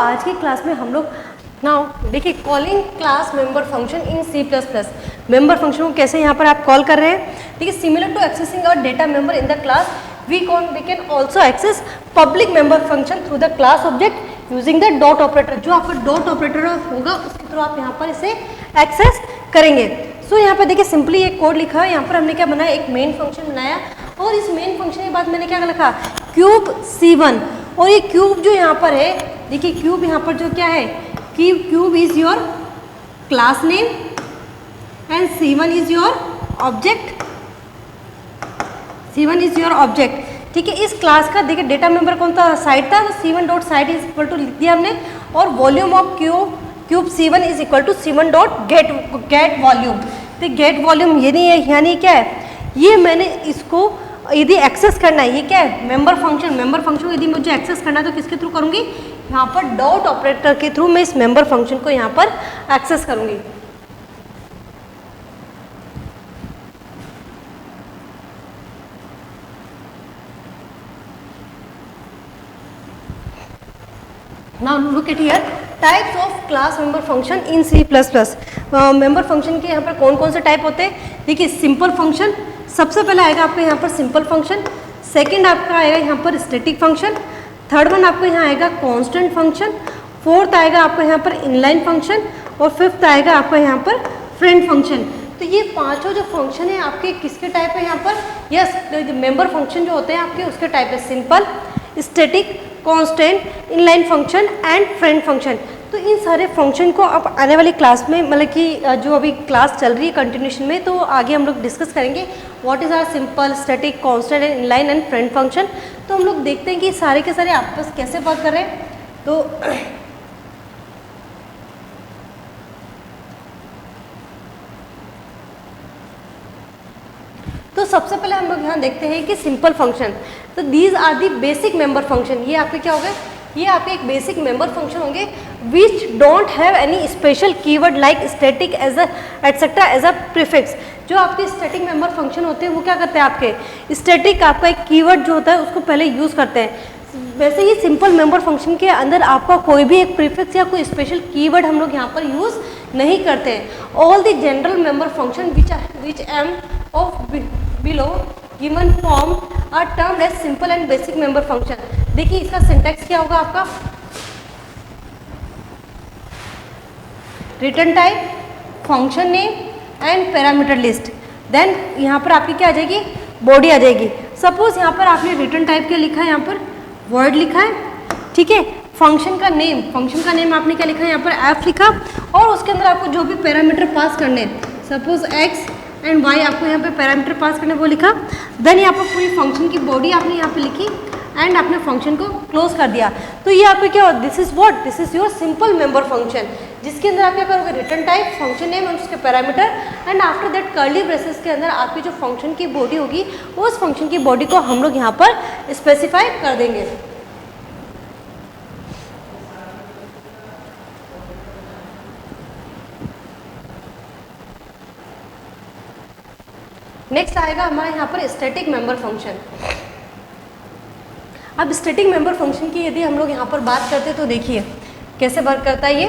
आज की क्लास में हम लोग नाउ देखिए calling class member function in C++। Member function को कैसे यहाँ पर आप कॉल कर रहे हैं, देखिए similar to accessing our data member in the class we can also access public member function through the class object using the dot operator. जो आपका डॉट ऑपरेटर होगा उसके थ्रू आप यहाँ पर इसे एक्सेस करेंगे। सो यहाँ पर देखिए सिंपली एक कोड लिखा है, यहाँ पर हमने क्या बनाया, एक मेन फंक्शन बनाया और इस मेन फंक्शन के बाद मैंने क्या लिखा, क्यूब C1। और ये क्यूब जो यहाँ पर है, देखिए क्यूब यहाँ पर जो क्या है कि cube is your class name and C1 is your object. C1 is your object, ठीक है। इस क्लास का देखिए डेटा मेंबर कौन था, साइड था, तो C1 dot side is equal to लिख दिया हमने। और volume of cube C1 is equal to C1 dot get volume. तो गेट वॉल्यूम ये नहीं है, यानी क्या है, ये मैंने इसको यदि एक्सेस करना है, ये क्या है मेंबर फंक्शन। मेंबर फंक्शन को यदि मुझे एक्सेस करना है तो किसके थ्रू करूँगी, यहाँ पर डॉट ऑपरेटर के थ्रू मैं इस मेंबर फंक्शन को यहाँ पर एक्सेस करूँगी। Now look at here types of class member function in C++। Member function के यहाँ पर कौन कौन से टाइप होते हैं, देखिए सिंपल फंक्शन सबसे पहले आएगा आपको यहाँ पर सिंपल फंक्शन, सेकंड आपका आएगा यहाँ पर स्टैटिक फंक्शन, थर्ड वन आपको यहाँ आएगा कांस्टेंट फंक्शन, फोर्थ आएगा आपको यहाँ पर इनलाइन फंक्शन और फिफ्थ आएगा आपका यहाँ पर फ्रेंड फंक्शन। तो ये पांचों जो फंक्शन है आपके किसके टाइप है यहाँ पर, यस मेंबर फंक्शन जो होते हैं आपके उसके टाइप है simple, static, constant, inline function and friend function. तो इन सारे फंक्शन को अब आने वाली क्लास में मतलब कि जो अभी क्लास चल रही है कंटिन्यूशन में, तो आगे हम लोग डिस्कस करेंगे what is are simple, static, constant and inline and friend function. तो हम लोग देखते हैं कि सारे के सारे आपस कैसे वर्क कर रहे हैं। तो सबसे पहले हम लोग यहाँ देखते हैं कि सिंपल फंक्शन। तो these are the basic member function. ये आपके क्या हो गए, ये आपके एक बेसिक मेंबर फंक्शन होंगे which don't have any special keyword like static as a etcetera as a prefix. जो आपके स्टैटिक मेंबर फंक्शन होते हैं वो क्या करते हैं, आपके स्टैटिक आपका एक कीवर्ड जो होता है उसको पहले यूज़ करते हैं। वैसे ही सिंपल मेंबर फंक्शन के अंदर आपका कोई भी एक प्रीफिक्स या कोई स्पेशल कीवर्ड हम लोग यहाँ पर यूज़ नहीं करते हैं। All the general member function which am of below given form are termed as simple and basic member function. देखिए इसका सिंटैक्स क्या होगा आपका, return type, function name and parameter list. Then यहाँ पर आपकी क्या आ जाएगी, बॉडी आ जाएगी। सपोज यहाँ पर आपने रिटर्न टाइप क्या लिखा है, यहाँ पर वर्ड लिखा है, ठीक है। फंक्शन का नेम आपने क्या लिखा है, यहाँ पर एफ लिखा और उसके अंदर आपको जो भी पैरामीटर पास करने, सपोज एक्स एंड वाई आपको यहाँ पे पैरामीटर पास करने वो लिखा। देन यहाँ पर पूरी फंक्शन की बॉडी आपने यहाँ पे लिखी एंड आपने फंक्शन को क्लोज कर दिया। तो ये आपको क्या, this is what, this is your simple member function, जिसके अंदर आप क्या करोगे, रिटर्न टाइप, फंक्शन नेम और उसके parameter and after that curly braces के अंदर आपकी जो फंक्शन की बॉडी होगी उस फंक्शन की बॉडी को हम लोग यहाँ पर स्पेसिफाई कर देंगे। नेक्स्ट आएगा हमारे यहाँ पर स्टैटिक मेंबर फंक्शन। अब स्टैटिक मेंबर फंक्शन की यदि हम लोग यहाँ पर बात करते हैं तो देखिए कैसे वर्क करता है ये।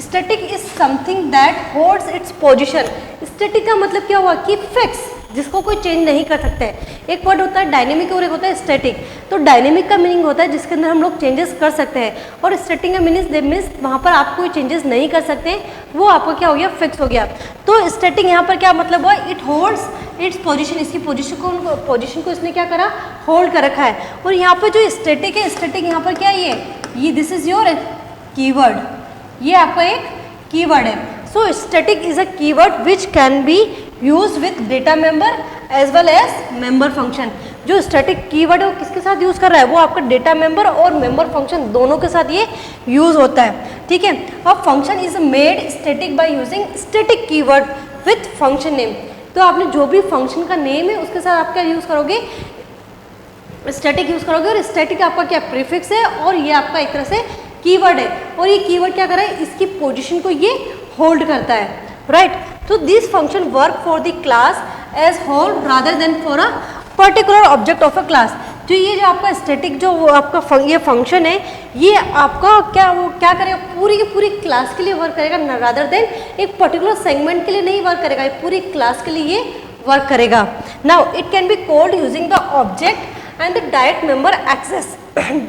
Static is something that holds its position. Static का मतलब क्या हुआ कि फिक्स, जिसको कोई चेंज नहीं कर सकता है। एक वर्ड होता है डायनेमिक और एक होता है स्टैटिक। तो डायनेमिक का मीनिंग होता है जिसके अंदर हम लोग चेंजेस कर सकते हैं और स्टैटिक का मीन्स वहाँ पर आप कोई चेंजेस नहीं कर सकते, वो आपको क्या हो गया, फिक्स हो गया। तो स्टैटिक यहाँ पर क्या मतलब हुआ, इट होल्ड्स इट्स पोजीशन, इसकी पोजीशन को इसने क्या करा, होल्ड कर रखा है। और यहाँ पर जो स्टैटिक है, स्टैटिक यहाँ पर क्या है, ये दिस इज योर कीवर्ड, ये आपका एक कीवर्ड है। So static is a keyword which can be use with data member as well as member function. जो स्टैटिक कीवर्ड है वो किसके साथ यूज कर रहा है, वो आपका डेटा मेंबर और मेंबर फंक्शन दोनों के साथ ये यूज होता है, ठीक है। अब function is made static by using static keyword with function name. तो आपने जो भी फंक्शन का नेम है उसके साथ आप क्या यूज करोगे, स्टैटिक यूज करोगे। और स्टैटिक आपका क्या प्रीफिक्स है और ये आपका एक तरह से कीवर्ड है। और ये कीवर्ड क्या कर रहा है, इसकी पोजीशन को ये होल्ड करता है, राइट। तो this function work for the class as whole rather than for a particular object of a class. जो ये जो आपका स्टैटिक जो वो आपका ये फंक्शन है, ये आपका क्या करेगा, पूरी की पूरी क्लास के लिए वर्क करेगा, रादर देन एक पर्टिकुलर सेगमेंट के लिए नहीं वर्क करेगा, ये पूरी क्लास के लिए ये वर्क करेगा। Now it can be called using the object and the direct member access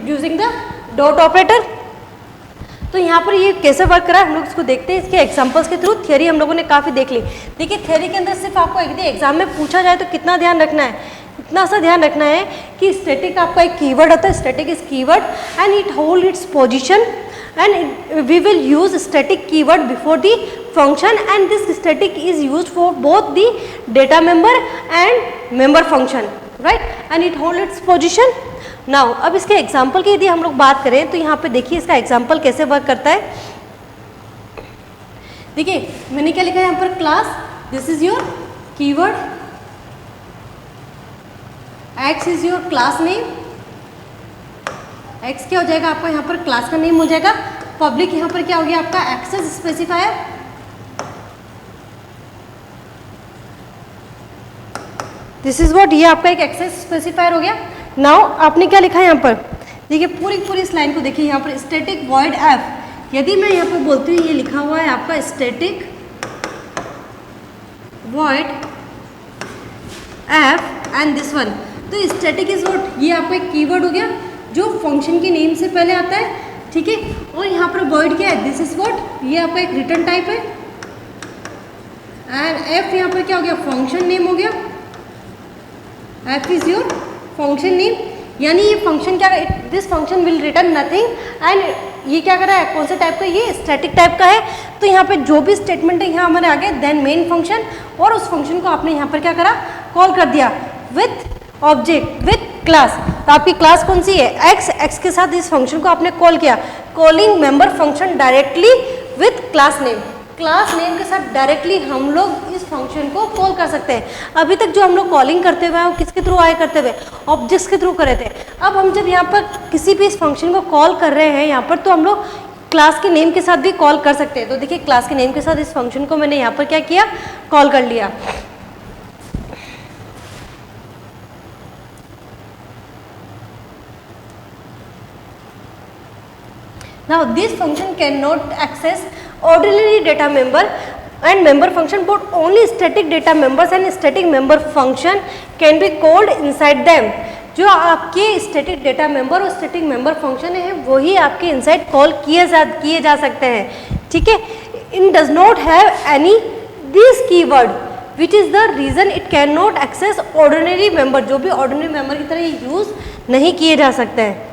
using the dot operator. तो यहाँ पर ये कैसे वर्क करा है हम लोग इसको देखते हैं इसके एग्जांपल्स के थ्रू। थियरी हम लोगों ने काफ़ी देख ली। देखिए थियरी के अंदर सिर्फ आपको एग्जाम में पूछा जाए तो कितना ध्यान रखना है, इतना सा ध्यान रखना है कि स्टैटिक आपका एक कीवर्ड होता है, static is keyword and it hold its position and we will use static keyword before the function and this static is used for both the data member and member function, right, and it hold its position. Now अब इसके example की यदि हम लोग बात करें तो यहाँ पे देखिए इसका एग्जाम्पल कैसे वर्क करता है। देखिए मैंने क्या लिखा है यहाँ पर, class, this is your keyword, x is your class name, x क्या हो जाएगा आपका यहाँ पर क्लास का नेम हो जाएगा, पब्लिक यहाँ पर क्या हो गया आपका access specifier, this is what, ये आपका एक एक्सेस स्पेसिफायर हो गया। नाउ आपने क्या लिखा है यहाँ पर, देखिए पूरी इस लाइन को देखिए यहाँ पर स्टैटिक वॉइड एफ, यदि मैं यहाँ पर बोलती हूँ ये लिखा हुआ है आपका static void F and this one, तो स्टैटिक इज व्हाट, ये आपका एक कीवर्ड हो गया जो फंक्शन के नेम से पहले आता है, ठीक है, और यहाँ पर वॉइड क्या है, दिस इज व्हाट, ये आपका एक रिटर्न टाइप है एंड एफ यहाँ पर क्या हो गया फंक्शन नेम हो गया, F is your function name, यानी ये फंक्शन क्या, this function will return nothing and ये क्या कर रहा है, कौन से टाइप का, ये स्टैटिक टाइप का है। तो यहाँ पे जो भी स्टेटमेंट है यहाँ हमारे आगे देन मेन फंक्शन, और उस फंक्शन को आपने यहाँ पर क्या करा, कॉल कर दिया विथ ऑब्जेक्ट विथ क्लास। तो आपकी क्लास कौन सी है, एक्स के साथ इस फंक्शन को आपने कॉल किया, calling member function directly with class name, class name के साथ डायरेक्टली हम लोग इस फंक्शन को कॉल कर सकते हैं। अभी तक जो हम लोग कॉलिंग करते हुए हैं वो किसके थ्रू आए करते हुए, ऑब्जेक्ट्स के थ्रू कर रहे थे। अब हम जब यहाँ पर किसी भी इस फंक्शन को कॉल कर रहे हैं यहाँ पर, तो हम लोग क्लास के नेम के साथ भी कॉल कर सकते हैं। तो देखिए क्लास के नेम के साथ इस फंक्शन को मैंने यहाँ पर क्या किया, कॉल कर लिया। Now this function cannot access ordinary data member and member function, but only static data members and static member function can be called inside them। जो आपके static data member और static member function है वही आपके inside call किए जा सकते हैं, ठीक है। It does not have any this keyword which is the reason it cannot access ordinary member, जो भी ordinary member की तरह यूज नहीं किए जा सकते हैं।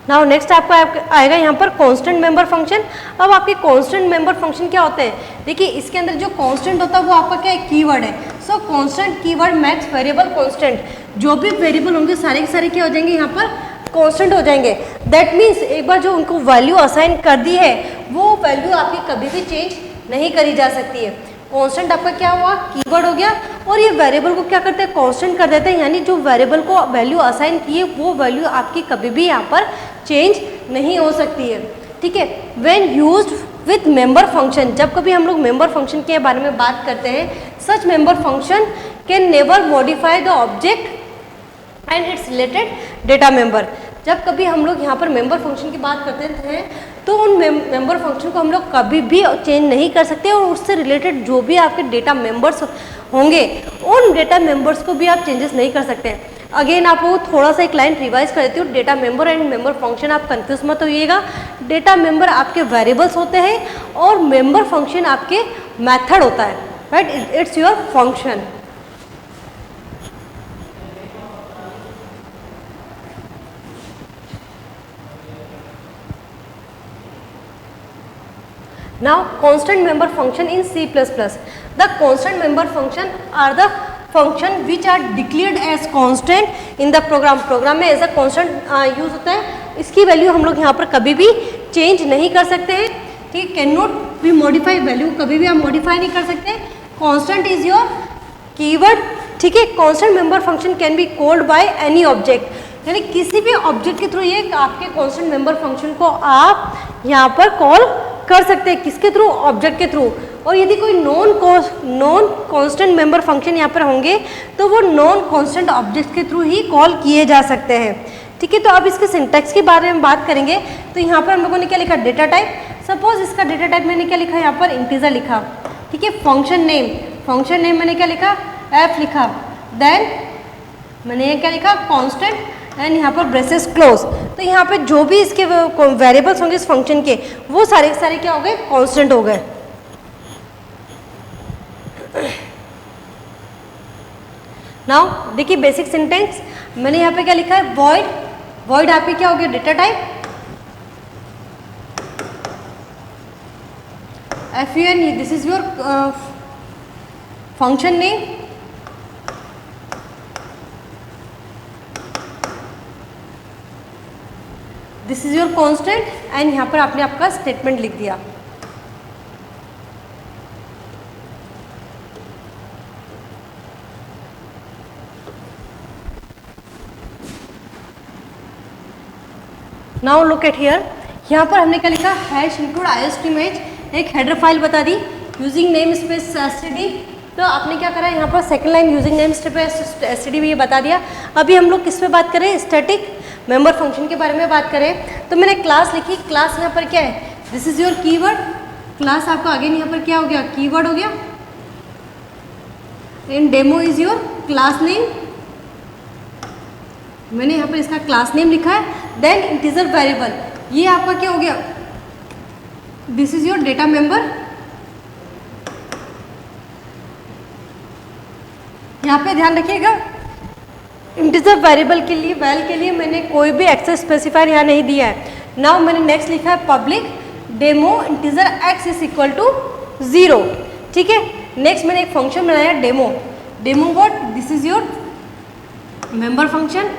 नाउ नेक्स्ट आपका आएगा यहाँ पर कांस्टेंट मेंबर फंक्शन। अब आपके कांस्टेंट मेंबर फंक्शन क्या होते हैं, देखिए इसके अंदर जो कांस्टेंट होता है वो आपका क्या है, कीवर्ड है। सो constant keyword max variable constant, जो भी वेरिएबल होंगे सारे के सारे क्या हो जाएंगे यहाँ पर कांस्टेंट हो जाएंगे। दैट मीन्स एक बार जो उनको वैल्यू असाइन कर दी है वो वैल्यू आपकी कभी भी चेंज नहीं करी जा सकती है। कांस्टेंट आपका क्या हुआ, कीवर्ड हो गया, और ये वेरिएबल को क्या करते हैं, कांस्टेंट कर देते हैं, यानी जो वेरिएबल को वैल्यू असाइन की है वो वैल्यू आपकी कभी भी यहाँ पर चेंज नहीं हो सकती है, ठीक है। When used with member function, जब कभी हम लोग मेंबर फंक्शन के बारे में बात करते हैं, such member function can never modify the object and its related data member. जब कभी हम लोग यहाँ पर मेंबर फंक्शन की बात करते हैं तो उन मेंबर फंक्शन को हम लोग कभी भी चेंज नहीं कर सकते, और उससे रिलेटेड जो भी आपके डेटा मेंबर्स होंगे उन डेटा मेंबर्स को भी आप चेंजेस नहीं कर सकते। अगेन आपको थोड़ा सा एक लाइन रिवाइज कर देती हूँ, data member and member function आप कंफ्यूज मत होइएगा। डेटा मेंबर आपके वेरिएबल्स होते हैं और मेंबर फंक्शन आपके मेथड होता है, right, it's your function. Now constant member function in C++. The constant member function are the function which are declared as constant in the program. Program में as a constant use होता है, इसकी value हम लोग यहाँ पर कभी भी चेंज नहीं कर सकते हैं, ठीक है। Can not be modify, value कभी भी आप मॉडिफाई नहीं कर सकते। कॉन्स्टेंट इज योर कीवर्ड, ठीक है। Constant member function can be called by any object, यानी किसी भी ऑब्जेक्ट के थ्रू ये आपके कॉन्स्टेंट मेंबर फंक्शन को आप यहाँ पर कॉल कर सकते हैं। किसके थ्रू, ऑब्जेक्ट के थ्रू। और यदि कोई नॉन कांस्टेंट मेंबर फंक्शन यहाँ पर होंगे तो वो नॉन कांस्टेंट ऑब्जेक्ट के थ्रू ही कॉल किए जा सकते हैं। ठीक है, तो अब इसके सिंटैक्स के बारे में बात करेंगे। तो यहाँ पर हम लोगों ने क्या लिखा, डेटा टाइप। सपोज इसका डेटा टाइप मैंने क्या लिखा, यहाँ पर इंटीजर लिखा। ठीक है, फंक्शन नेम मैंने क्या लिखा, एफ लिखा। देन मैंने ये क्या लिखा, कांस्टेंट एंड यहाँ पर ब्रेसेस क्लोज। तो यहाँ पे जो भी इसके वेरिएबल्स होंगे इस फंक्शन के, वो सारे के सारे क्या हो गए, कांस्टेंट हो गए। नाउ देखिए बेसिक सिंटेक्स मैंने यहाँ पे क्या लिखा है, वॉइड आपके क्या हो गया, data type. fun, this is your function name. This is your constant and यहाँ पर आपने आपका स्टेटमेंट लिख दिया। नाउ लुक एट हियर, यहाँ पर हमने क्या लिखा, हैश इंक्लूड IOST इमेज, एक हेडर फाइल बता दी यूजिंग नेम स्पेस std। तो आपने क्या करा है, यहाँ पर second line using name space std भी ये बता दिया। अभी हम लोग किस पे बात करें, स्टैटिक मेंबर फंक्शन के बारे में बात करें। तो मैंने क्लास लिखी, क्लास यहाँ पर क्या है, this is your keyword. Class आपका अगेन यहाँ पर क्या हो गया, कीवर्ड हो गया। And demo is your class name, मैंने यहाँ पर इसका क्लास नेम लिखा है। देन इंटीजर वेरिएबल, ये आपका क्या हो गया, this is your data member. यहाँ पे ध्यान रखिएगा, इंटीजर वेरिएबल के लिए वैल के लिए मैंने कोई भी एक्सेस स्पेसिफायर यहाँ नहीं दिया है। नाउ मैंने नेक्स्ट लिखा है public demo integer x is equal to 0। ठीक है, नेक्स्ट मैंने एक फंक्शन बनाया demo what, this is your member function.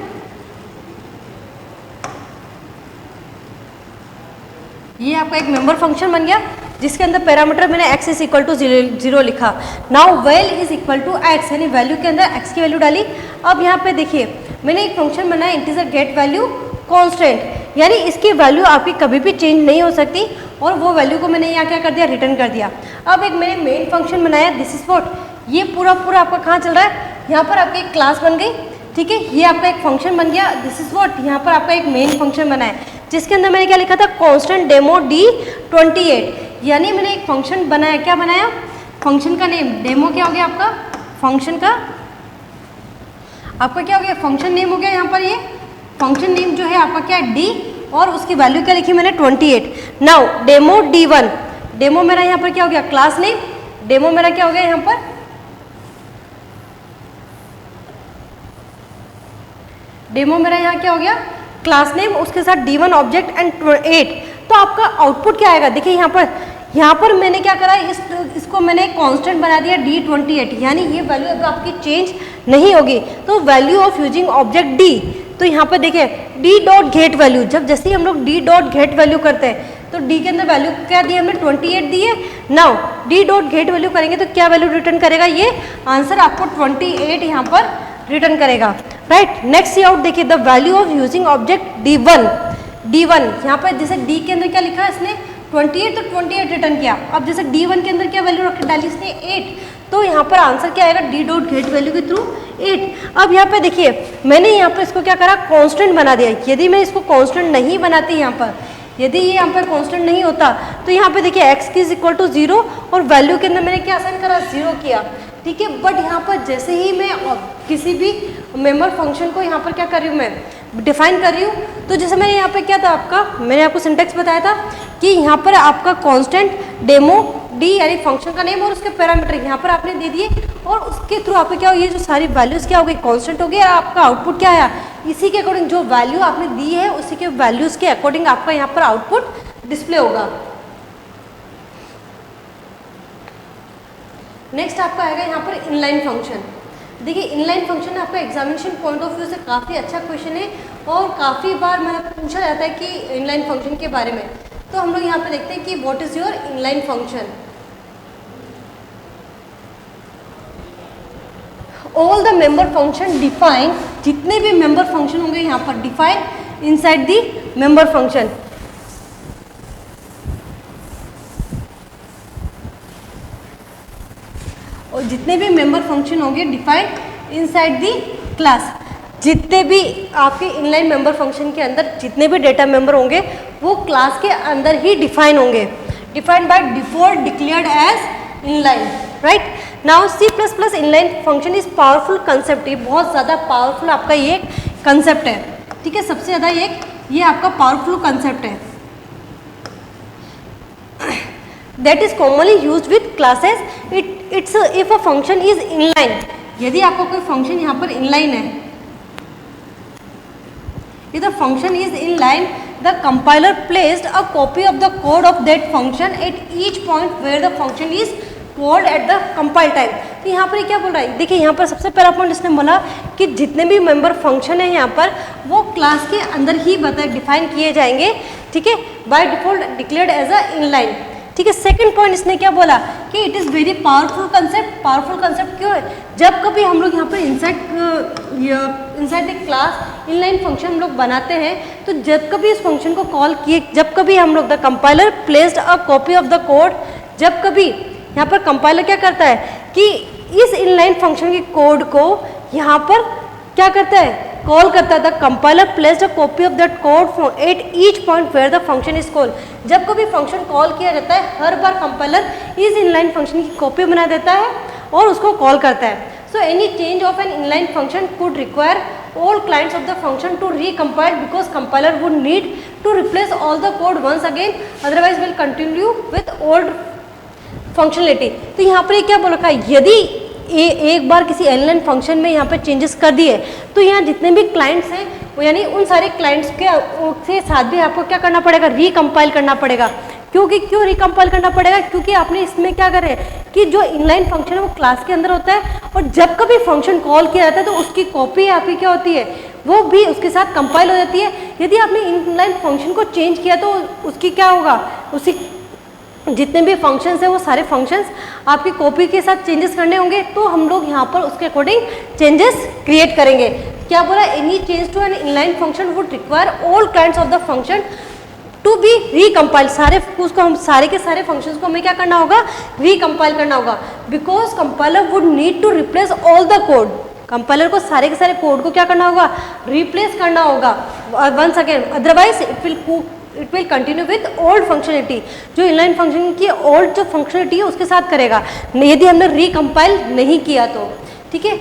ये आपका एक मेंबर फंक्शन बन गया जिसके अंदर पैरामीटर मैंने x इज इक्वल टू 0 लिखा। Now val is equal to x, यानी वैल्यू के अंदर x की वैल्यू डाली। अब यहाँ पे देखिए मैंने एक फंक्शन बनाया इंटीजर गेट वैल्यू कांस्टेंट, यानी इसकी वैल्यू आपकी कभी भी चेंज नहीं हो सकती और वो वैल्यू को मैंने यहाँ क्या कर दिया, रिटर्न कर दिया। अब एक मैंने मेन फंक्शन बनाया, दिस इज व्हाट, ये पूरा आपका कहाँ चल रहा है, यहाँ पर आपकी एक क्लास बन गई। ठीक है, ये आपका एक फंक्शन बन गया, दिस इज व्हाट, यहाँ पर आपका एक मेन फंक्शन बना है जिसके अंदर मैंने क्या लिखा था, कांस्टेंट डेमो D28, यानी मैंने एक फंक्शन बनाया। क्या बनाया, फंक्शन का नेम डेमो क्या हो गया आपका, फंक्शन का आपका क्या हो गया, फंक्शन नेम हो गया। यहाँ पर ये फंक्शन नेम जो है आपका क्या है, D, और उसकी वैल्यू क्या लिखी मैंने 28। नाउ डेमो D1, डेमो मेरा यहाँ पर क्या हो गया, क्लास नेम। डेमो मेरा क्या हो गया, यहाँ पर डेमो मेरा यहाँ क्या हो गया, क्लास नेम, उसके साथ D1 ऑब्जेक्ट एंड 8। तो आपका आउटपुट क्या आएगा, देखिए यहाँ पर मैंने क्या करा, इसको मैंने कांस्टेंट बना दिया D28, यानी ये वैल्यू अब आपकी चेंज नहीं होगी। तो value of using object D, तो यहाँ पर देखिए D डॉट गेट वैल्यू, जब जैसे ही हम लोग D डॉट गेट वैल्यू करते हैं तो D के अंदर वैल्यू क्या दी हमने, 28 दी है। Now D dot get value करेंगे तो क्या वैल्यू रिटर्न करेगा, ये आंसर आपको 28 यहाँ पर रिटर्न करेगा। राइट, नेक्स्ट सी आउट देखिए, the value of using object D1 यहाँ पर जैसे D के अंदर क्या लिखा है इसने 28, तो 28 रिटर्न किया। अब जैसे D1 के अंदर क्या वैल्यू डाली इसने 8, तो यहाँ पर आंसर क्या आएगा, D डॉट गेट वैल्यू के थ्रू 8। अब यहाँ पे देखिए मैंने यहाँ पर इसको क्या करा, कांस्टेंट बना दिया। यदि मैं इसको कांस्टेंट नहीं बनाती, यहाँ पर यदि ये यहाँ पर कांस्टेंट नहीं होता तो यहाँ पे देखिए x की इज इक्वल टू 0 और वैल्यू के अंदर मैंने क्या असाइन करा, 0 किया। ठीक है, बट यहाँ पर जैसे ही मैं किसी भी मेंबर फंक्शन को यहाँ पर क्या कर रही हूँ, मैं डिफाइन कर रही हूँ, तो जैसे मैंने यहाँ पे क्या था, मैंने आपको सिंटेक्स बताया था कि यहाँ पर आपका कांस्टेंट डेमो D यानी फंक्शन का नेम और उसके पैरामीटर यहाँ पर आपने दे दिए और उसके थ्रू आपको क्या हो, ये जो सारी वैल्यूज़ क्या हो गई, कांस्टेंट हो गई। आपका आउटपुट क्या आया, इसी के अकॉर्डिंग जो वैल्यू आपने दी है उसी के वैल्यूज़ के अकॉर्डिंग आपका यहाँ पर आउटपुट डिस्प्ले होगा। नेक्स्ट आपका आएगा यहाँ पर इनलाइन फंक्शन। देखिए इनलाइन फंक्शन आपका एग्जामिनेशन पॉइंट ऑफ व्यू से काफ़ी अच्छा क्वेश्चन है और काफ़ी बार मतलब पूछा जाता है कि इनलाइन फंक्शन के बारे में। तो हम लोग यहाँ पे देखते हैं कि what is your inline function. All the member function define, जितने भी मेंबर फंक्शन होंगे यहाँ पर define inside the member function. और जितने भी मेंबर फंक्शन होंगे डिफाइंड इनसाइड दी क्लास, जितने भी आपके इनलाइन मेंबर फंक्शन के अंदर जितने भी डेटा मेंबर होंगे वो क्लास के अंदर ही डिफाइन होंगे, defined by default declared as inline, right. Now C plus plus inline function is powerful concept, ये बहुत ज़्यादा पावरफुल आपका ये कंसेप्ट है, ठीक है, सबसे ज़्यादा ये आपका पावरफुल कंसेप्ट है। That is commonly used with classes. It's if a function is inline. यदि आपका कोई फंक्शन यहाँ पर inline है, if the function is inline, the compiler placed a copy of the code of that function at each point where the function is called at the compile time. तो यहाँ पर क्या बोल रहा है, देखिए यहाँ पर सबसे पहला पॉइंट इसने बोला कि जितने भी मेंबर फंक्शन है यहाँ पर वो क्लास के अंदर ही डिफाइन किए जाएंगे, ठीक है, by default declared as a inline, ठीक है। सेकंड पॉइंट इसने क्या बोला कि it is very powerful concept. Powerful concept क्यों है, जब कभी हम लोग यहाँ पर inside the class inline function हम लोग बनाते हैं तो जब कभी इस फंक्शन को कॉल किए, जब कभी हम लोग the compiler placed a copy of the code, जब कभी यहाँ पर कंपाइलर क्या करता है कि इस इनलाइन फंक्शन के कोड को यहाँ पर क्या करता है, कॉल करता है। The compiler placed a copy of that code at each point where the function is call. जब कभी फंक्शन कॉल किया जाता है हर बार कंपाइलर इस इनलाइन फंक्शन की कॉपी बना देता है और उसको कॉल करता है। So any change of an inline function could require all clients of the function to recompile because compiler would need to replace all the code once again, otherwise will continue with old functionality। तो यहाँ पर क्या बोल रखा है, यदि एक बार किसी इनलाइन फंक्शन में यहाँ पे चेंजेस कर दिए तो यहाँ जितने भी क्लाइंट्स हैं वो यानी उन सारे क्लाइंट्स के साथ भी आपको क्या करना पड़ेगा, रिकम्पाइल करना पड़ेगा। क्यों रिकम्पाइल करना पड़ेगा, क्योंकि आपने इसमें क्या करे कि जो इनलाइन फंक्शन है वो क्लास के अंदर होता है और जब कभी फंक्शन कॉल किया जाता है तो उसकी कॉपी आपकी क्या होती है, वो भी उसके साथ कंपाइल हो जाती है। यदि आपने इनलाइन फंक्शन को चेंज किया तो उसकी क्या होगा, उसी जितने भी फंक्शंस हैं वो सारे फंक्शंस आपकी कॉपी के साथ चेंजेस करने होंगे, तो हम लोग यहाँ पर उसके अकॉर्डिंग चेंजेस क्रिएट करेंगे। क्या बोला, any change to an inline function would require all kinds of the function to be recompile. उसको हम सारे के सारे फंक्शंस को हमें क्या करना होगा, रिकम्पाइल करना होगा, because compiler would need to replace all the code. Compiler को सारे के सारे कोड को क्या करना होगा, रिप्लेस करना होगा once again, otherwise it will continue with old functionality. जो इनलाइन फंक्शन की ओल्ड जो फंक्शनलिटी है उसके साथ करेगा यदि हमने रिकम्पाइल नहीं किया तो, ठीक है।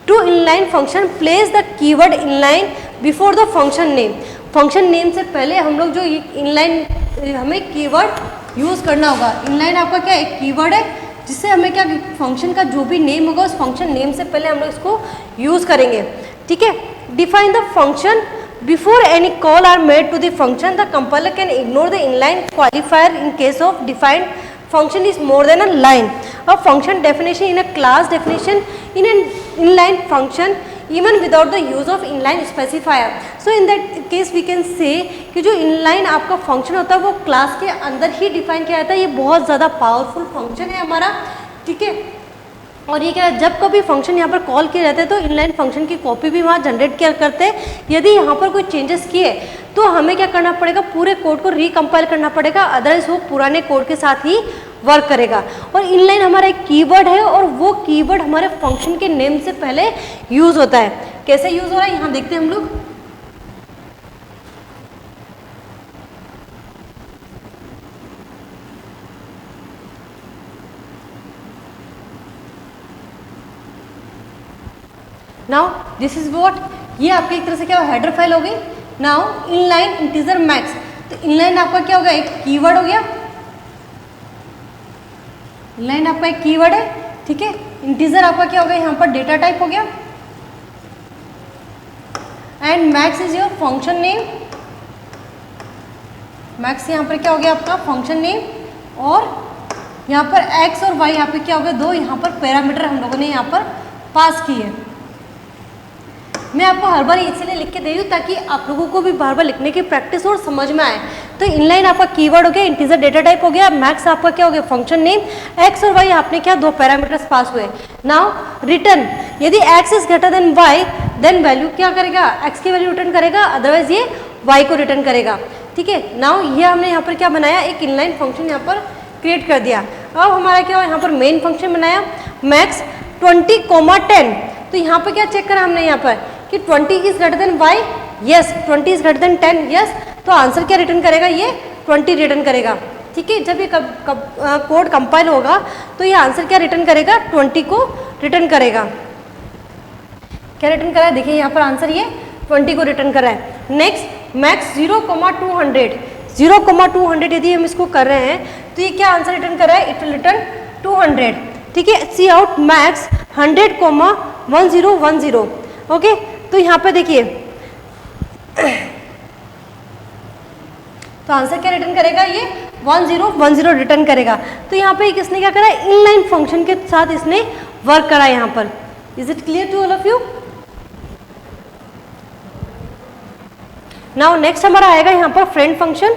To inline function place the keyword inline before the function name. Function name से पहले हम लोग जो इनलाइन हमें कीवर्ड यूज़ करना होगा। इनलाइन आपका क्या एक कीवर्ड है जिससे हमें क्या फंक्शन का जो भी नेम होगा उस फंक्शन नेम से पहले हम लोग इसको यूज़ करेंगे, ठीक है। Define the function before any call are made to the function, the compiler can ignore the inline qualifier in case of defined function is more than a line. A function definition in a class definition in an inline function even without the use of inline specifier. So in that case we can say कि जो inline आपका function होता है वो class के अंदर ही define किया जाता है। ये बहुत ज़्यादा powerful function है हमारा, ठीक है। और ये क्या है, जब कभी फंक्शन यहाँ पर कॉल किया जाता है तो इनलाइन फंक्शन की कॉपी भी वहाँ जनरेट किया करते हैं। यदि यहाँ पर कोई चेंजेस किए तो हमें क्या करना पड़ेगा, पूरे कोड को रिकम्पाइल करना पड़ेगा, अदरवाइज वो पुराने कोड के साथ ही वर्क करेगा। और इनलाइन हमारा एक कीवर्ड है और वो कीवर्ड हमारे फंक्शन के नेम से पहले यूज़ होता है। कैसे यूज़ हो रहा है यहाँ देखते हैं हम लोग। नाउ दिस इज व्हाट, ये आपके एक तरह से क्या हेडर फाइल हो गई। नाउ इनलाइन इंटीजर मैक्स, तो इनलाइन आपका क्या हो गया, एक कीवर्ड हो गया। इनलाइन आपका एक कीवर्ड है, ठीक है। इंटीजर आपका क्या हो गया, यहाँ पर डेटा टाइप हो गया। And max is your function name. Max यहाँ पर क्या हो गया आपका फंक्शन नेम, और यहाँ पर एक्स और वाई यहाँ पे क्या हो गया, दो यहाँ पर पैरामीटर हम लोगों ने यहाँ पर पास किए। मैं आपको हर बार इसलिए लिख के दे रही हूँ ताकि आप लोगों को भी बार बार लिखने की प्रैक्टिस और समझ में आए। तो इनलाइन आपका कीवर्ड हो गया, इंटीजर डेटा टाइप हो गया, मैक्स आपका क्या हो गया फंक्शन नेम, एक्स और वाई आपने क्या दो पैरामीटर्स पास हुए। नाउ रिटर्न, यदि x is greater than y then value क्या करेगा, एक्स की वैल्यू रिटर्न करेगा, अदरवाइज ये वाई को रिटर्न करेगा, ठीक है। नाउ ये हमने यहाँ पर क्या बनाया, एक इनलाइन फंक्शन यहाँ पर क्रिएट कर दिया। अब हमारा क्या यहाँ पर मेन फंक्शन बनाया। मैक्स 20,10। तो यहाँ पे क्या चेक करा हमने यहाँ पर कि 20 is greater then y, yes 20 is greater then 10, yes. तो आंसर क्या रिटर्न करेगा, ये 20 रिटर्न करेगा। ठीक है, जब ये कोड कंपाइल होगा तो ये आंसर क्या रिटर्न करेगा, 20 को रिटर्न करेगा। क्या रिटर्न करा है, देखिए यहाँ पर आंसर ये 20 को रिटर्न करा है। नेक्स्ट मैक्स 0,200, 0,200 यदि हम इसको कर रहे हैं तो ये क्या आंसर रिटर्न कर रहा है, इट विल रिटर्न 200। ठीक है, सी आउट मैक्स 100,1010। ओके, तो यहाँ पे देखिए तो आंसर क्या रिटर्न करेगा, ये 1010 रिटर्न करेगा। तो यहाँ पे किसने क्या करा, इनलाइन फंक्शन के साथ इसने वर्क करा यहाँ पर। Is it clear to all of you? Now next हमारा आएगा यहाँ पर friend function.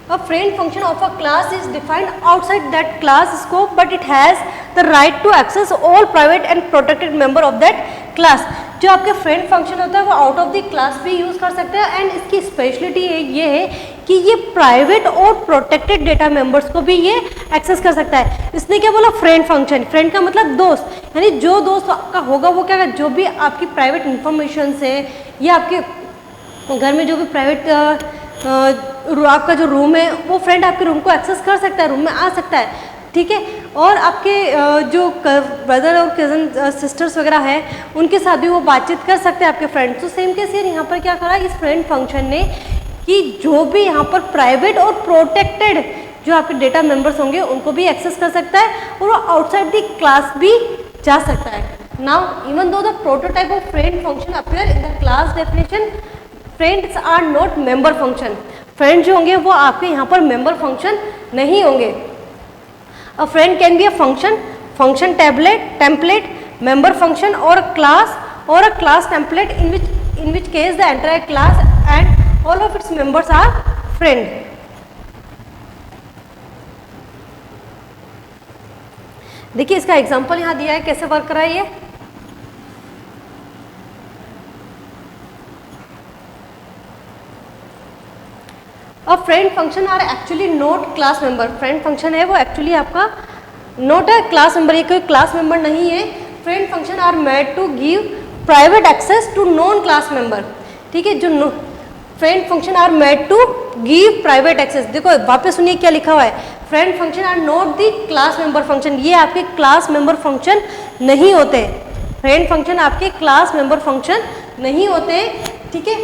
A friend function of a class is defined outside that class scope, but it has the right to access all private and protected member of that class। जो आपके friend function होता है वो out of the class भी use कर सकते हैं, and इसकी स्पेशलिटी ये है कि ये प्राइवेट और प्रोटेक्टेड डेटा मेंबर्स को भी ये एक्सेस कर सकता है। इसने क्या बोला, फ्रेंड फंक्शन। फ्रेंड का मतलब दोस्त, यानी जो दोस्त आपका होगा वो क्या, जो भी आपकी प्राइवेट इंफॉर्मेशन से या आपके घर में जो भी प्राइवेट आपका जो रूम है वो फ्रेंड आपके रूम को एक्सेस कर सकता है, रूम में आ सकता है। ठीक है, और आपके जो ब्रदर और कजन सिस्टर्स वगैरह हैं उनके साथ भी वो बातचीत कर सकते हैं आपके फ्रेंड्स। तो सेम केस यहाँ पर क्या करा इस फ्रेंड फंक्शन ने कि जो भी यहाँ पर प्राइवेट और प्रोटेक्टेड जो आपके डेटा मेंबर्स होंगे उनको भी एक्सेस कर सकता है और वो आउटसाइड द क्लास भी जा सकता है। Now even though the prototype of friend function appear in the class definition, friends are not member function. Friend जो होंगे वो आपके यहाँ पर मेंबर फंक्शन नहीं होंगे। अ friend can be a function, function template, member function और a class template in which case the entire class and all of its members are friend। देखिए इसका एग्जांपल यहाँ दिया है, कैसे वर्क कर रहा है ये। अब friend function are actually not class member. Friend function है वो एक्चुअली आपका नोट है क्लास मेंबर, ये कोई क्लास मेंबर नहीं है। Friend function are made to give private access to non class member. ठीक है, जो friend function are made to give private access. देखो वापस सुनिए क्या लिखा हुआ है, friend function are not the class member function. ये आपके क्लास मेंबर फंक्शन नहीं होते। फ्रेंड फंक्शन आपके क्लास मेंबर फंक्शन नहीं होते। ठीक है,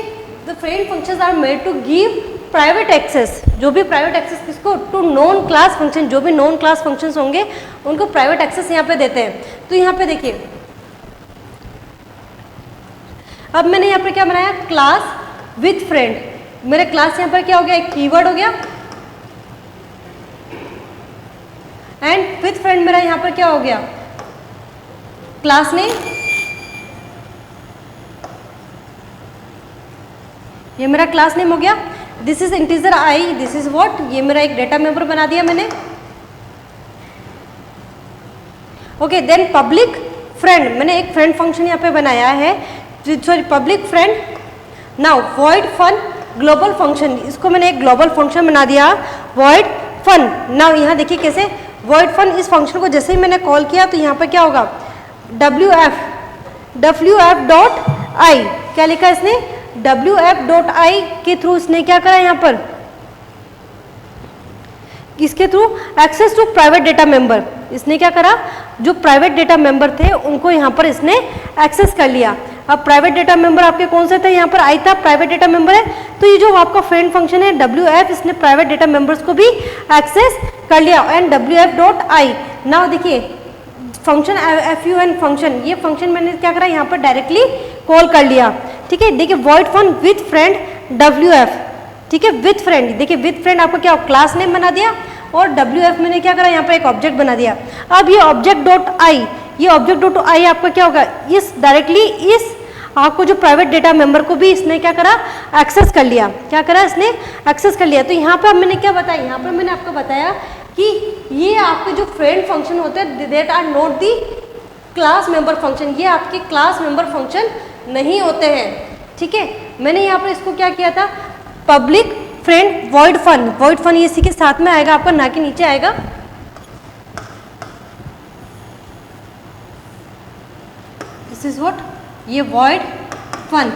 the friend functions are made to give private access. जो भी प्राइवेट एक्सेस किसको, टू नॉन क्लास फंक्शन। जो भी नॉन क्लास फंक्शंस होंगे उनको प्राइवेट एक्सेस यहाँ पे देते हैं। तो यहाँ पे देखिए अब मैंने यहाँ पे क्या बनाया, क्लास विथ फ्रेंड। मेरे क्लास यहाँ पर क्या हो गया, एक कीवर्ड हो गया, एंड विथ फ्रेंड मेरा यहाँ पर क्या हो गया, क्लास नेम। ये मेरा क्लास नेम हो गया। This is integer I, this is what, ये मेरा एक डेटा मेंबर बना दिया मैंने। ओके, देन पब्लिक फ्रेंड, मैंने एक फ्रेंड फंक्शन यहाँ पे बनाया है, sorry public friend. Now void fun global function, इसको मैंने एक ग्लोबल फंक्शन बना दिया, वॉइड फन। नाउ यहाँ देखिए कैसे, वॉइड फन इस फंक्शन को जैसे ही मैंने कॉल किया तो यहाँ पर क्या होगा, wf डॉट आई, क्या लिखा इसने, wf.i के थ्रू इसने क्या करा यहाँ पर, किसके through, access to private data member. इसने क्या करा, जो प्राइवेट डेटा मेंबर थे उनको यहाँ पर इसने एक्सेस कर लिया। अब प्राइवेट डेटा मेंबर आपके कौन से थे, यहाँ पर आई था, प्राइवेट डेटा मेंबर है। तो ये जो आपका फ्रेंड फंक्शन है wf, इसने प्राइवेट डेटा मेंबर्स को भी एक्सेस कर लिया, एंड wf.i। नाउ देखिए फंक्शन fun फंक्शन, ये फंक्शन मैंने क्या करा यहाँ पर डायरेक्टली कॉल कर लिया। ठीक है, देखिए void fun with friend wf। ठीक है, विथ फ्रेंड, देखिए विथ फ्रेंड आपको क्या क्लास नेम बना दिया, और wf मैंने क्या करा यहाँ पर एक ऑब्जेक्ट बना दिया। अब ये ऑब्जेक्ट डॉट आई, ये ऑब्जेक्ट डॉट आई आपका क्या होगा, इस डायरेक्टली इस आपको जो प्राइवेट डेटा मेंबर को भी इसने क्या करा, एक्सेस कर लिया। क्या करा, इसने एक्सेस कर लिया। तो यहाँ पर मैंने क्या बताया, यहाँ पर मैंने आपको बताया कि ये आपके जो फ्रेंड फंक्शन होते हैं that are not the class member function, ये आपके क्लास मेंबर फंक्शन नहीं होते हैं। ठीक है, मैंने यहाँ पर इसको क्या किया था, public friend void fun, void fun ये इसी के साथ में आएगा आपका, ना कि नीचे आएगा। दिस इज व्हाट, ये वॉइड फन,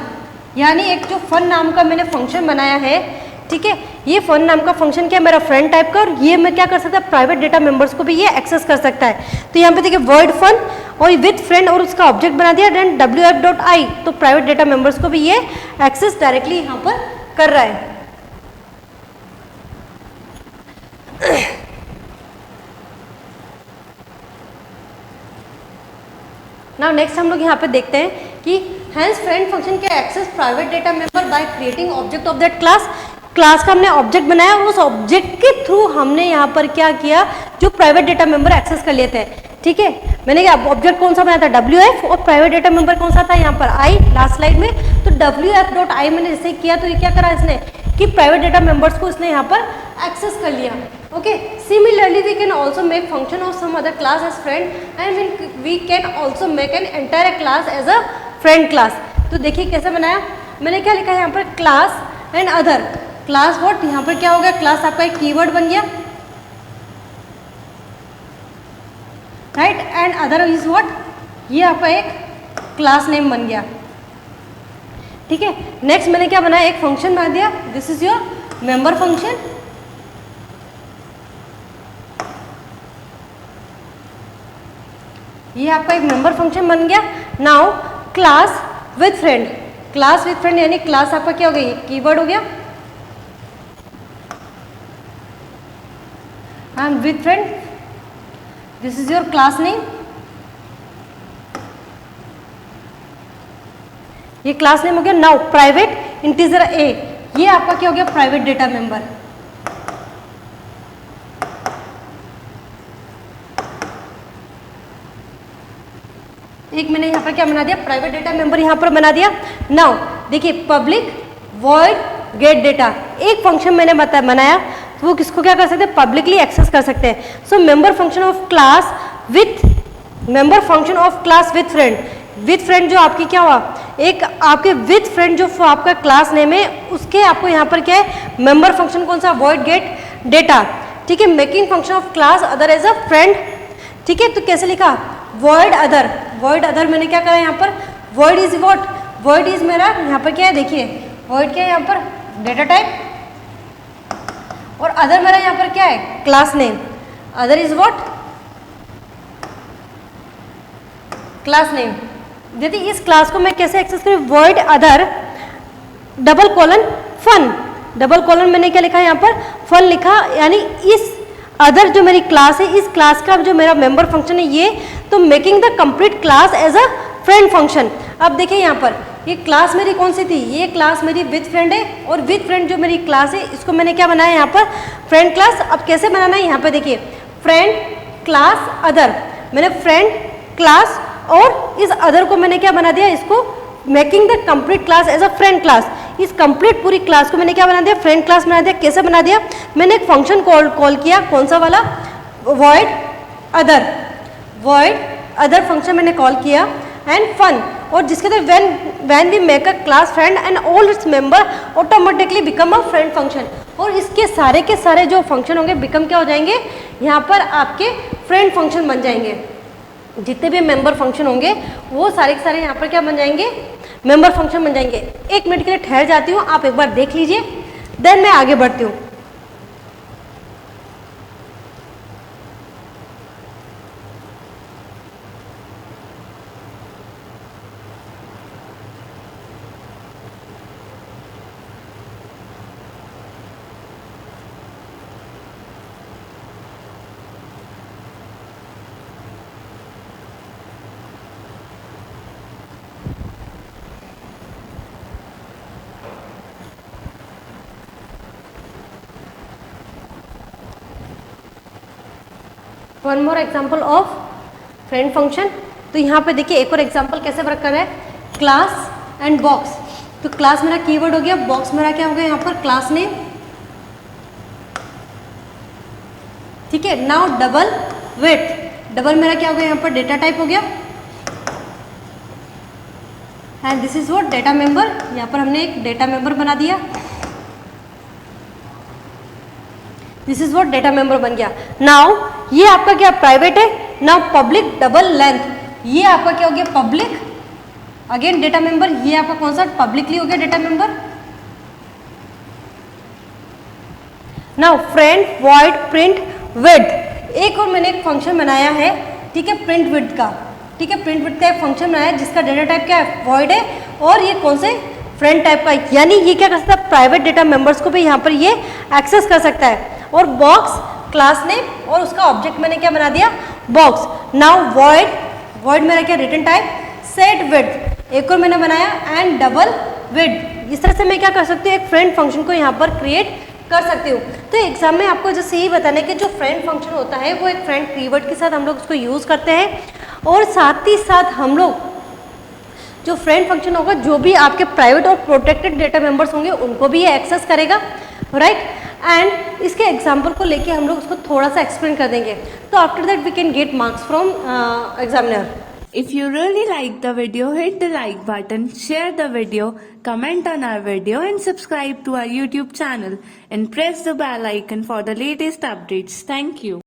यानी एक जो फन नाम का मैंने फंक्शन बनाया है, ठीक है, ये फन नाम का फंक्शन क्या है मेरा फ्रेंड टाइप का, और ये मैं क्या कर सकता है प्राइवेट डेटा मेंबर्स को भी ये एक्सेस कर सकता है। तो यहाँ पे देखिए वॉइड फन और विद फ्रेंड और उसका ऑब्जेक्ट बना दिया, देन wf.i, तो प्राइवेट डेटा मेंबर्स को भी ये एक्सेस डायरेक्टली यहाँ पर कर रहा है। नाउ नेक्स्ट हम लोग यहाँ पे देखते हैं कि हैंस फ्रेंड फंक्शन के access private data member by creating object of that class. Class का हमने ऑब्जेक्ट बनाया और उस ऑब्जेक्ट के थ्रू हमने यहाँ पर क्या किया, जो प्राइवेट डेटा मेंबर एक्सेस कर लेते हैं, ठीक है। मैंने क्या ऑब्जेक्ट कौन सा बनाया था wf, और प्राइवेट डेटा मेंबर कौन सा था यहाँ पर i, लास्ट स्लाइड में। तो wf.i मैंने जैसे किया तो ये क्या करा इसने कि प्राइवेट डेटा मेंबर्स को इसने यहाँ पर एक्सेस कर लिया। Okay, similarly we can also make function of some other class as friend and we can also make an entire class as a friend class. तो देखिए कैसे बनाया, मैंने क्या लिखा है यहाँ पर class and other. Class what, यहाँ पर क्या हो गया, क्लास आपका एक कीवर्ड बन गया, right, and other is what, ये आपका एक क्लास नेम बन गया, ठीक है। नेक्स्ट मैंने क्या बनाया, एक फंक्शन बना दिया, this is your member function. ये आपका एक मेंबर फंक्शन बन गया। Now class with friend, class with friend यानी क्लास आपका क्या हो गया, कीवर्ड हो गया, and with friend this is your class name. ये क्लास नेम हो गया। नाउ प्राइवेट इंटीजर ए, ये आपका क्या हो गया, प्राइवेट डेटा मेंबर। एक मैंने यहाँ पर क्या बना दिया, प्राइवेट डेटा मेंबर यहाँ पर बना दिया। नाउ देखिए पब्लिक वॉइड गेट डेटा, एक फंक्शन मैंने बनाया तो वो किसको क्या कर सकते हैं, पब्लिकली एक्सेस कर सकते हैं। So member function of class with member function of class with friend, with friend जो आपकी क्या हुआ, एक आपके विथ फ्रेंड जो आपका क्लास नेम है उसके आपको यहाँ पर क्या है, मेंबर फंक्शन कौन सा, वॉइड गेट डेटा, ठीक है। Making function of class other as a friend, ठीक है। तो कैसे लिखा, वॉइड अदर, वॉइड अदर मैंने क्या करा यहाँ पर, void is what, void is मेरा यहाँ पर क्या है, देखिए वॉइड क्या है यहाँ पर, डेटा टाइप, और अदर मेरा यहाँ पर क्या है, class name, other is what, class name. यदि इस क्लास को मैं कैसे एक्सेस करूँ, void other double colon fun, double colon मैंने क्या लिखा यहाँ पर, फन लिखा, यानी इस अदर जो मेरी क्लास है, इस क्लास का जो मेरा मेंबर फंक्शन है ये, तो making the complete class as a friend function. अब देखिए यहाँ पर ये क्लास मेरी कौन सी थी, ये क्लास मेरी विथ फ्रेंड है, और विथ फ्रेंड जो मेरी क्लास है इसको मैंने क्या बनाया यहाँ पर, फ्रेंड क्लास। अब कैसे बनाना है, यहाँ पे देखिए फ्रेंड क्लास अदर, मैंने फ्रेंड क्लास और इस अदर को मैंने क्या बना दिया, इसको making the complete class as a friend class. इस कंप्लीट पूरी क्लास को मैंने क्या बना दिया, फ्रेंड क्लास बना दिया। कैसे बना दिया, मैंने एक फंक्शन कॉल किया, कौन सा वाला, void other, void other function मैंने कॉल किया, एंड फन, और जिसके अंदर when we make a class friend and all its member automatically become a friend function. और इसके सारे के सारे जो फंक्शन होंगे बिकम क्या हो जाएंगे, यहाँ पर आपके फ्रेंड फंक्शन बन जाएंगे। जितने भी मेंबर फंक्शन होंगे वो सारे के सारे यहाँ पर क्या बन जाएंगे, मेंबर फंक्शन बन जाएंगे। एक मिनट के लिए ठहर जाती हूँ, आप एक बार देख लीजिए, देन मैं आगे बढ़ती हूँ। One more example of friend function. तो यहाँ पे देखिए एक और एग्जाम्पल कैसे वर्क कर रहा है, क्लास एंड बॉक्स। तो क्लास मेरा कीवर्ड हो गया, बॉक्स मेरा क्या हो गया यहाँ पर, क्लास नेम, ठीक है। नाउ डबल वेट, डबल मेरा क्या हो गया यहाँ पर, डेटा टाइप हो गया, and this is what, data member. यहाँ पर हमने एक डेटा मेंबर बना दिया। This is what data member बन गया। नाउ ये आपका क्या प्राइवेट है, नाउ पब्लिक डबल लेंथ, ये आपका क्या हो गया पब्लिक, अगेन डेटा मेंबर, ये आपका कौन सा पब्लिकली हो गया data member. Now friend void print width, एक और मैंने एक फंक्शन बनाया है, ठीक है, प्रिंट विड्थ का, ठीक है, प्रिंट विड्थ का एक फंक्शन बनाया है जिसका डेटा टाइप क्या है वॉइड है, और ये कौन से फ्रेंड टाइप का, यानी ये क्या कर सकता है प्राइवेट डेटा मेंबर्स को भी यहाँ पर ये एक्सेस कर सकता है। और बॉक्स क्लास नेम और उसका ऑब्जेक्ट मैंने क्या बना दिया बॉक्स। नाउ वॉइड, वॉइड मेरा क्या रिटर्न टाइप सेट विड्थ, एक और मैंने बनाया एंड डबल विड्थ। इस तरह से मैं क्या कर सकती हूँ एक फ्रेंड फंक्शन को यहाँ पर क्रिएट कर सकती हूँ। तो एग्जाम में आपको जैसे यही बताना है कि जो फ्रेंड फंक्शन होता है वो एक फ्रेंड कीवर्ड के साथ हम लोग उसको यूज़ करते हैं, और साथ ही साथ हम लोग जो फ्रेंड फंक्शन होगा जो भी आपके प्राइवेट और प्रोटेक्टेड डेटा मेंबर्स होंगे उनको भी ये एक्सेस करेगा, राइट। एंड इसके एग्जाम्पल को लेके हम लोग उसको थोड़ा सा एक्सप्लेन कर देंगे, तो after that we can get marks from examiner. If you really like the video, hit the like button, share the video, comment on our video and subscribe to our YouTube channel and press the bell icon for the latest updates. Thank you.